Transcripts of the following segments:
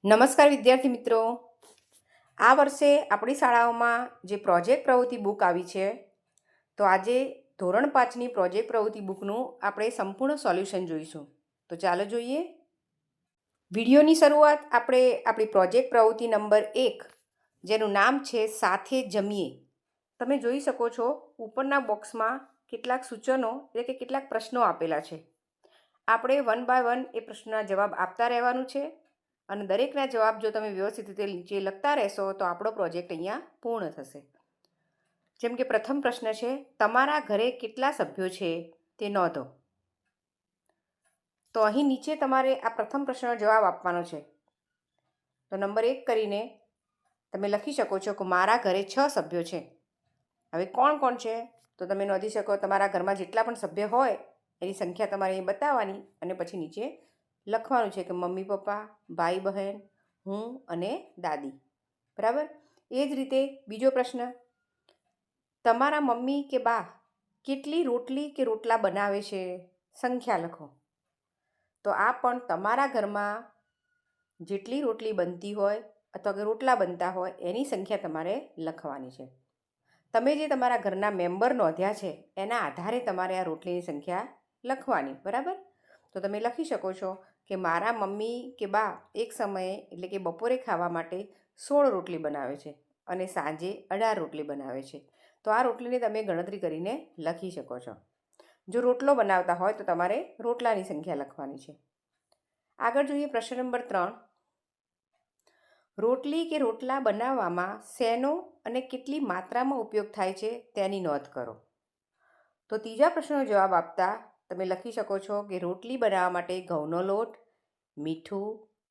નમસ્કાર વિદ્યાર્થી મિત્રો, આ વર્ષે આપણી શાળાઓમાં જે પ્રોજેક્ટ પ્રવૃત્તિ બુક આવી છે, તો આજે ધોરણ 5ની પ્રોજેક્ટ પ્રવૃત્તિ બુકનું આપણે સંપૂર્ણ સોલ્યુશન જોઈશું. તો ચાલો જોઈએ. વિડીયોની શરૂઆત આપણે આપણી પ્રોજેક્ટ પ્રવૃત્તિ નંબર 1, જેનું નામ છે સાથે જમીએ. તમે જોઈ શકો છો ઉપરના બોક્સમાં કેટલાક સૂચનો એટલે કે કેટલાક પ્રશ્નો આપેલા છે. આપણે 1 બાય 1 એ પ્રશ્નના જવાબ આપતા રહેવાનું છે અને દરેકના જવાબ જો તમે વ્યવસ્થિત રીતે નીચે લખતા રહેશો તો આપણો પ્રોજેક્ટ અહીંયા પૂર્ણ થશે. જેમ કે પ્રથમ પ્રશ્ન છે, તમારા ઘરે કેટલા સભ્યો છે તે નોંધો. તો અહીં નીચે તમારે આ પ્રથમ પ્રશ્નનો જવાબ આપવાનો છે. તો નંબર 1 કરીને તમે લખી શકો છો કે મારા ઘરે 6 સભ્યો છે. હવે કોણ કોણ છે તો તમે નોંધી શકો. તમારા ઘરમાં જેટલા પણ સભ્ય હોય એની સંખ્યા તમારે અહીં બતાવવાની અને પછી નીચે લખવાનું છે કે મમ્મી પપ્પા, ભાઈ બહેન, હું અને દાદી. બરાબર. એ જ રીતે બીજો પ્રશ્ન, તમારા મમ્મી કે બા કેટલી રોટલી કે રોટલા બનાવે છે, સંખ્યા લખો. તો આ પણ તમારા ઘરમાં જેટલી રોટલી બનતી હોય અથવા કે રોટલા બનતા હોય એની સંખ્યા તમારે લખવાની છે. તમે જે તમારા ઘરના મેમ્બર નોંધ્યા છે એના આધારે તમારે આ રોટલીની સંખ્યા લખવાની. બરાબર. તો તમે લખી શકો છો કે મારા મમ્મી કે બા એક સમયે એટલે કે બપોરે ખાવા માટે 16 રોટલી બનાવે છે અને સાંજે 18 રોટલી બનાવે છે. તો આ રોટલીની તમે ગણતરી કરીને લખી શકો છો. જો રોટલો બનાવતા હોય તો તમારે રોટલાની સંખ્યા લખવાની છે. આગળ જોઈએ પ્રશ્ન નંબર 3, રોટલી કે રોટલા બનાવવામાં શેનો અને કેટલી માત્રામાં ઉપયોગ થાય છે તેની નોંધ કરો. તો ત્રીજા પ્રશ્નનો જવાબ આપતા તમે લખી શકો છો કે રોટલી બનાવવા માટે ઘઉંનો લોટ, મીઠું,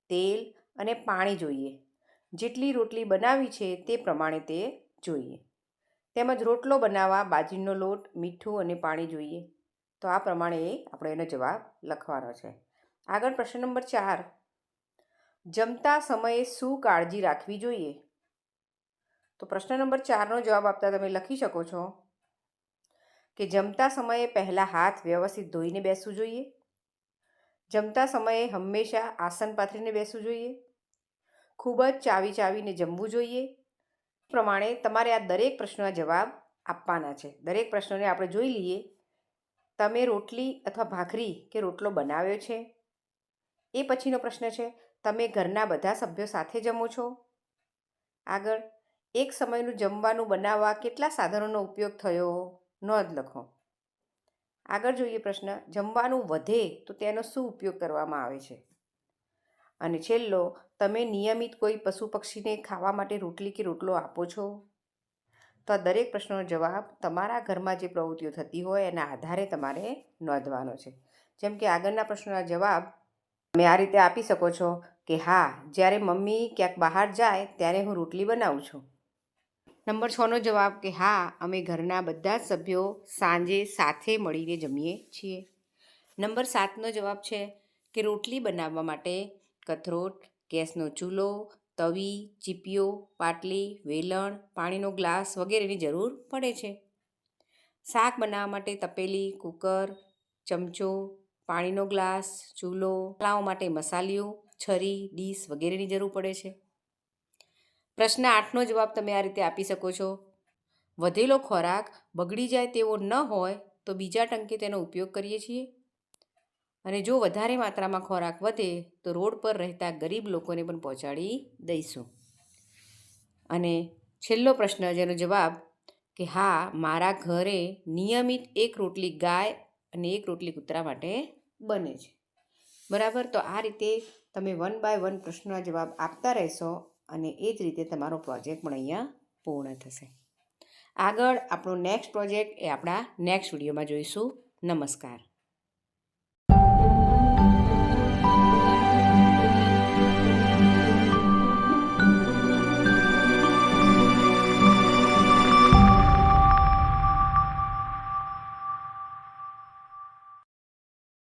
તેલ અને પાણી જોઈએ. જેટલી રોટલી બનાવી છે તે પ્રમાણે તે જોઈએ. તેમજ રોટલો બનાવવા બાજરીનો લોટ, મીઠું અને પાણી જોઈએ. તો આ પ્રમાણે આપણે એનો જવાબ લખવાનો છે. આગળ પ્રશ્ન નંબર 4, જમતા સમયે શું કાળજી રાખવી જોઈએ. તો પ્રશ્ન નંબર 4નો જવાબ આપતા તમે લખી શકો છો કે જમતા સમયે પહેલાં હાથ વ્યવસ્થિત ધોઈને બેસવું જોઈએ. જમતા સમયે હંમેશા આસન પાથરીને બેસવું જોઈએ. ખૂબ જ ચાવીને જમવું જોઈએ. પ્રમાણે તમારે આ દરેક પ્રશ્નના જવાબ આપવાના છે. દરેક પ્રશ્નોને આપણે જોઈ લઈએ. તમે રોટલી અથવા ભાખરી કે રોટલો બનાવ્યો છે. એ પછીનો પ્રશ્ન છે, તમે ઘરના બધા સભ્યો સાથે જમો છો. આગળ, એક સમયનું જમવાનું બનાવવા કેટલા સાધનોનો ઉપયોગ થયો, નોંધ લખો. આગળ જોઈએ પ્રશ્ન, જમવાનું વધે તો તેનો શું ઉપયોગ કરવામાં આવે છે. અને છેલ્લો, તમે નિયમિત કોઈ પશુ પક્ષીને ખાવા માટે રોટલી કે રોટલો આપો છો. તો આ દરેક પ્રશ્નનો જવાબ તમારા ઘરમાં જે પ્રવૃત્તિઓ થતી હોય એના આધારે તમારે નોંધવાનો છે. જેમ કે આગળના પ્રશ્નના જવાબ તમે આ રીતે આપી શકો છો કે હા, જ્યારે મમ્મી ક્યાંક બહાર જાય ત્યારે હું રોટલી બનાવું છું. નંબર 6નો જવાબ કે હા, અમે ઘરના બધા જ સભ્યો સાંજે સાથે મળીને જમીએ છીએ. નંબર 7નો જવાબ છે કે રોટલી બનાવવા માટે કથરોટ, ગેસનો ચૂલો, તવી, ચીપીઓ, પાટલી, વેલણ, પાણીનો ગ્લાસ વગેરેની જરૂર પડે છે. શાક બનાવવા માટે તપેલી, કૂકર, ચમચો, પાણીનો ગ્લાસ, ચૂલો, મસાલાઓ માટે મસાલીઓ, છરી, ડીશ વગેરેની જરૂર પડે છે. પ્રશ્ન 8નો જવાબ તમે આ રીતે આપી શકો છો, વધેલો ખોરાક બગડી જાય તેવો ન હોય તો બીજા ટંકે તેનો ઉપયોગ કરીએ છીએ. અને જો વધારે માત્રામાં ખોરાક વધે તો રોડ પર રહેતા ગરીબ લોકોને પણ પહોંચાડી દઈશું. અને છેલ્લો પ્રશ્ન જેનો જવાબ કે હા, મારા ઘરે નિયમિત એક રોટલી ગાય અને એક રોટલી કૂતરા માટે બને છે. બરાબર. તો આ રીતે તમે 1 બાય 1 પ્રશ્નના જવાબ આપતા રહેશો અને એ જ રીતે તમારો પ્રોજેક્ટ પણ અહીંયા પૂર્ણ થશે. આગળ આપણો નેક્સ્ટ પ્રોજેક્ટ એ આપણા નેક્સ્ટ વિડીયોમાં જોઈશું. નમસ્કાર.